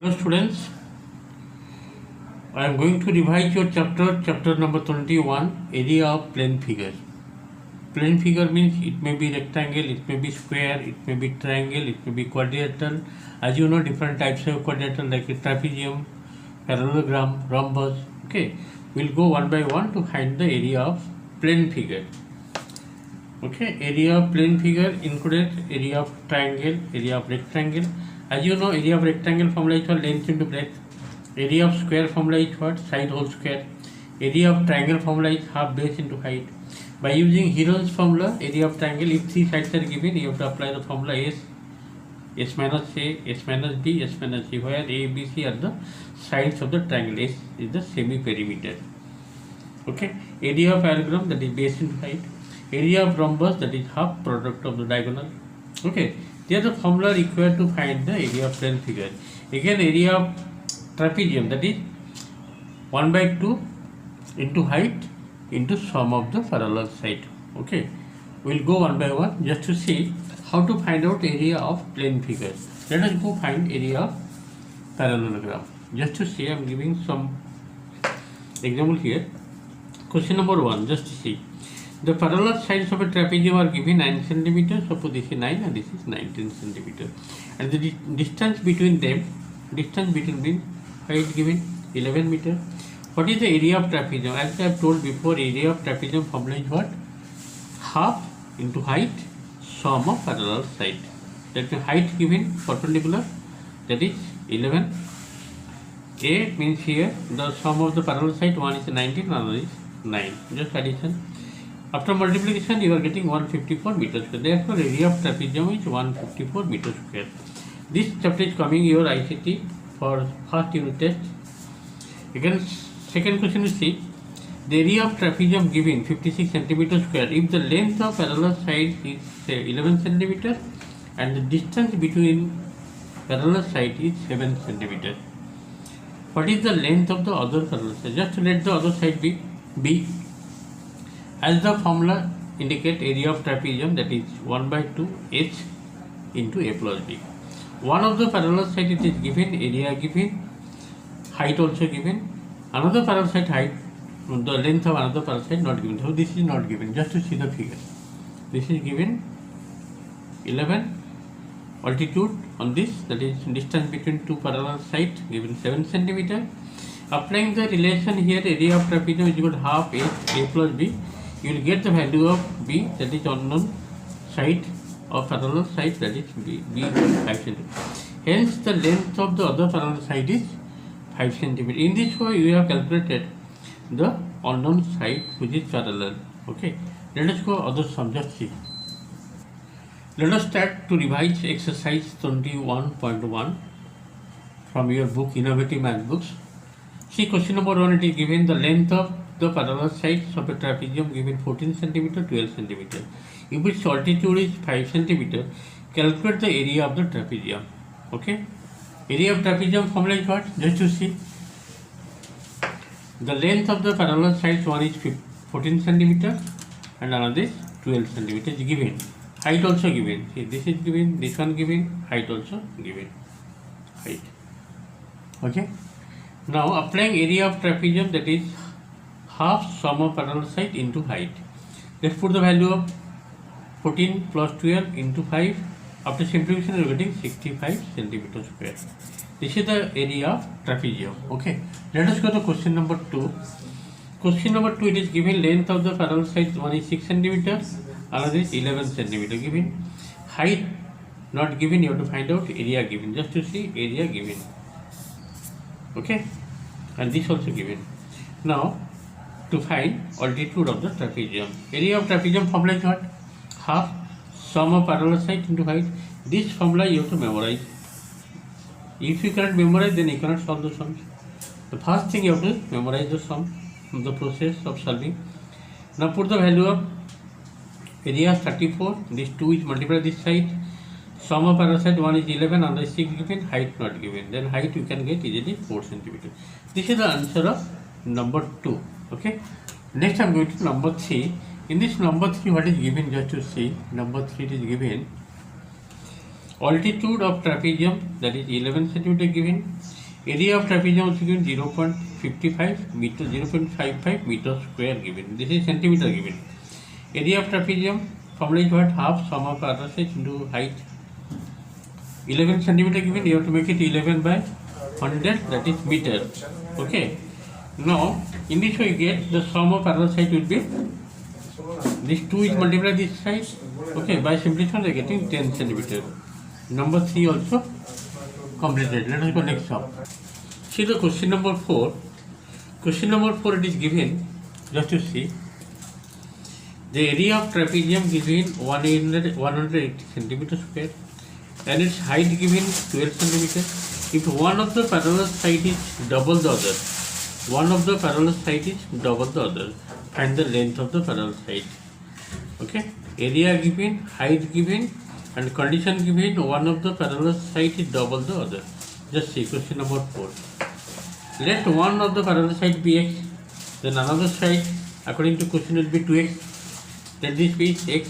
Hello students, I am going to revise your chapter number 21, area of plane figure. Plane figure means it may be rectangle, it may be square, it may be triangle, it may be quadrilateral. As you know, different types of quadrilateral like a trapezium, parallelogram, rhombus. Okay, we'll go one by one to find the area of plane figure. Okay, area of plane figure includes area of triangle, area of rectangle. As you know, area of rectangle formula is for length into breadth. Area of square formula is what? Side whole square. Area of triangle formula is half base into height. By using Heron's formula, area of triangle, if three sides are given, you have to apply the formula S minus A, S minus B, S minus C, where A, B, C are the sides of the triangle. S is the semi-perimeter. Okay, area of parallelogram, that is base into height. Area of rhombus, that is half product of the diagonal. Okay, they are the formula required to find the area of plane figure. Again, area of trapezium, that is 1 by 2 into height into sum of the parallel side. Okay, we'll go one by one just to see how to find out area of plane figure. Let us go find area of parallelogram. Just to see, I am giving some example here. Question number 1, just to see. The parallel sides of a trapezium are given 9 centimeters. Suppose this is 9 and this is 19 centimeters. And the distance between them, height given 11 meters. What is the area of trapezium? As I have told before, area of trapezium formula is what? Half into height, sum of parallel side. That means height given perpendicular, that is 11. A means here the sum of the parallel side, one is 19, another is 9. Just addition. After multiplication, you are getting 154 meters square. Therefore, area of trapezium is 154 meters square. This chapter is coming your ICT for first unit test. Again, second question is see. The area of trapezium given 56 centimeters square. If the length of parallel side is say 11 centimeters and the distance between parallel side is 7 centimeters. What is the length of the other parallel side? Just let the other side be B. As the formula indicate, area of trapezium, that is 1 by 2 H into A plus B. One of the parallel side it is given, area given, height also given. Another parallel side height, the length of another parallel side not given. So this is not given. Just to see the figure. This is given 11, altitude on this, that is distance between two parallel sides given 7 centimeter. Applying the relation here, area of trapezium is equal to half H A plus B. You will get the value of B, that is unknown side of parallel side, that is B is 5 cm. Hence the length of the other parallel side is 5 cm. In this way you have calculated the unknown side which is parallel. Okay, let us go other sum, just see. Let us start to revise exercise 21.1 from your book Innovative Math Books. See, question number 1, it is given the length of the parallel sides of a trapezium given 14 cm, 12 cm. If its altitude is 5 cm, calculate the area of the trapezium. Okay, area of trapezium formula is what? Just to see. The length of the parallel sides, one is 14 cm and another is 12 cm is given. Height also given. See, this is given, this one given, height also given. Height. Okay. Now applying area of trapezium, that is half sum of parallel side into height. Let's put the value of 14 plus 12 into 5. After simplification, you are getting 65 centimeters square. This is the area of trapezium. Okay. Let us go to question number 2. Question number 2, it is given length of the parallel side, one is 6 centimeters, another is 11 centimeters given. Height not given, you have to find out area given. Just to see area given. Okay, and this also given. Now to find altitude of the trapezium. Area of trapezium formula is what? Half sum of parallel side into height. This formula you have to memorize. If you cannot memorize, then you cannot solve the sums. The first thing you have to memorize the sum, the process of solving. Now put the value of area 34. This 2 is multiplied this side. Sum of parallel side, one is 11, another is 6 given, height not given. Then height you can get easily 4 cm. This is the answer of number 2. Okay. Next I am going to number 3. In this number 3, what is given? Just to see, number 3 is given Altitude of trapezium, that is 11 centimeter given. Area of trapezium also given 0.55 meter, 0.55 meter square given. This is centimeter given. Area of trapezium, formula is what? Half sum of other sides into height. 11 centimeter given, you have to make it 11 by 100, that is meter. Okay. Now, in this way you get the sum of other side will be, this 2 is multiplied this side. Okay, by simplification they are getting 10 centimeter. Number 3 also completed. Let us go next sum. See the question number 4. Question number 4 it is given, just to see. The area of trapezium given 180 centimeter square and its height given 12 centimeter. If one of the parallel side is double the other, find the length of the parallel side. Okay, area given, height given, and condition given, one of the parallel side is double the other. Just see question number 4. Let one of the parallel side be x, then another side according to question will be 2x. Let this be x.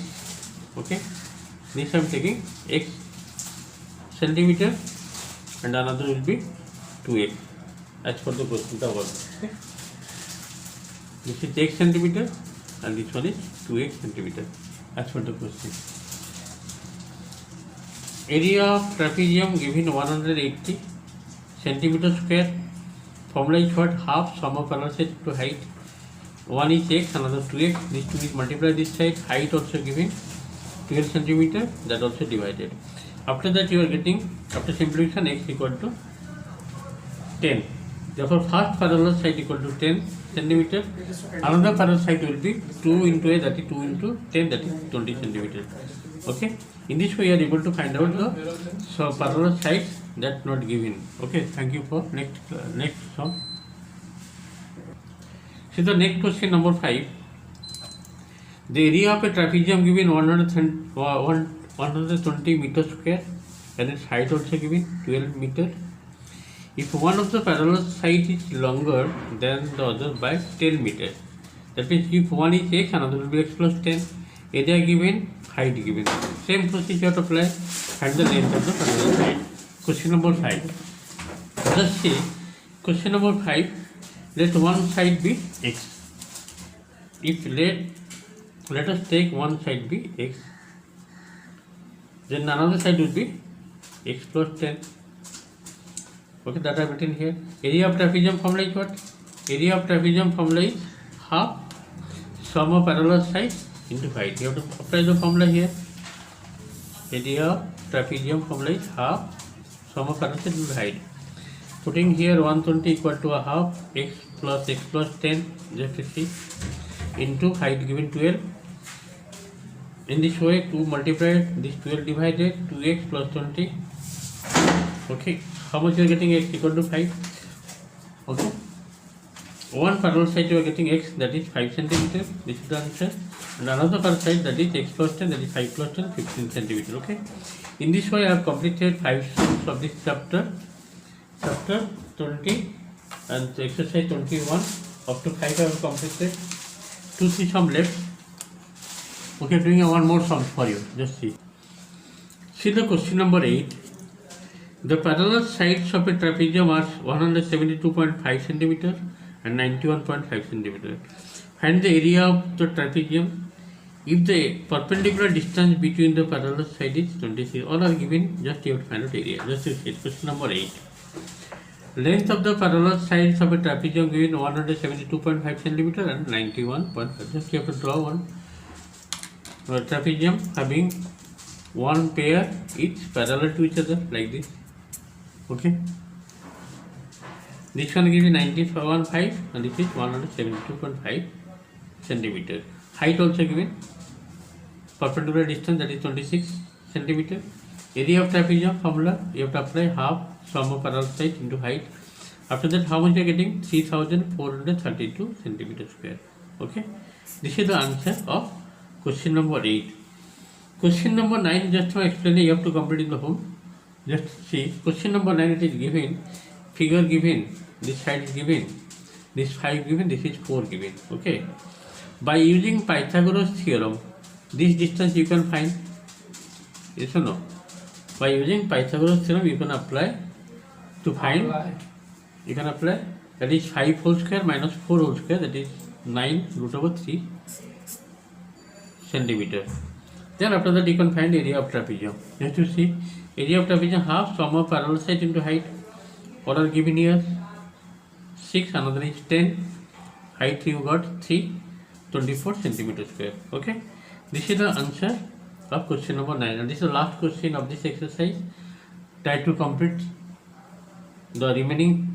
Okay, this I am taking x centimeter and another will be 2x as per the question the work. Okay, this is x centimeter and this one is 2x centimeter as per the question. Area of trapezium given 180 centimeter square. Formula is what? Half sum of parallel side to height. One is x, another 2x. This 2 is multiplied this side. Height also given 12 centimeter. That also divided. After that you are getting, after simplification, x equal to 10. Therefore first parallel side equal to 10 centimeter. Another parallel side will be 2 into a, that is 2 into 10, that is 20 centimeter. Okay. In this way you are able to find out the parallel sides that not given. Okay. Thank you for next sum. See the next question number 5. The area of a trapezium given 120 meter square and its height also given 12 meter. If one of the parallel sides is longer than the other by 10 meter, that means if one is x, another will be x plus 10. Area given, height given. Same procedure to apply. Find the length of the parallel side. Question number 5. Just see question number 5. Let one side be x. If let us take one side be x, then another side will be x plus 10. Okay, that I have written here. Area of trapezium formula is what? Area of trapezium formula is half sum of parallel sides into height. You have to apply the formula here. Area of trapezium formula is half sum of parallel sides into height. Putting here 120 equal to a half x plus 10, just to see, into height given 12. In this way 2 multiplied, this 12 divided, 2x plus 20. Okay, how much you are getting? X equal to 5. Okay, one parallel side you are getting x, that is 5 centimeter. This is the answer. And another parallel side, that is x plus 10, that is 5 plus 10, 15 centimeter. Okay, in this way I have completed 5 sums of this chapter 20 and exercise 21. Up to 5 I have completed. 2-3 sum left. Okay, doing one more sum for you. Just see. See the question number 8. The parallel sides of a trapezium are 172.5 centimeter and 91.5 centimeter. Find the area of the trapezium if the perpendicular distance between the parallel side is 26. All are given. Just you have to find out area. Just see question number 8. Length of the parallel sides of a trapezium given 172.5 centimeter and 91.5. Just you have to draw one trapezium having one pair each parallel to each other like this. Okay. This one gives 91.5 and this is 172.5 centimeter. Height also given. Perpendicular distance, that is 26 centimeter. Area of trapezium formula, you have to apply half sum of parallel sides into height. After that, how much you are getting? 3432 centimeter square. Okay. This is the answer of question number 8. Question number 9, just to explain, you have to complete in the home. Just see, question number 9, it is given, figure given, this side is given, this 5 given, this is 4 given. Okay. By using Pythagoras theorem, this distance you can find. Yes or no? By using Pythagoras theorem, you can apply to find. You can apply, that is 5 whole square minus 4 whole square, that is 9 root over 3 centimeter. Then after that you can find area of trapezium. You have to see area of trapezium, half sum of parallel side into height. All are given here. 6, another is 10. Height you got 3, 24 centimeter square. Okay, this is the answer of question number 9, and this is the last question of this exercise. Try to complete the remaining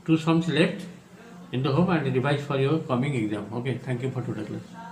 2 sums left in the home and revise for your coming exam. Okay, thank you for today's class.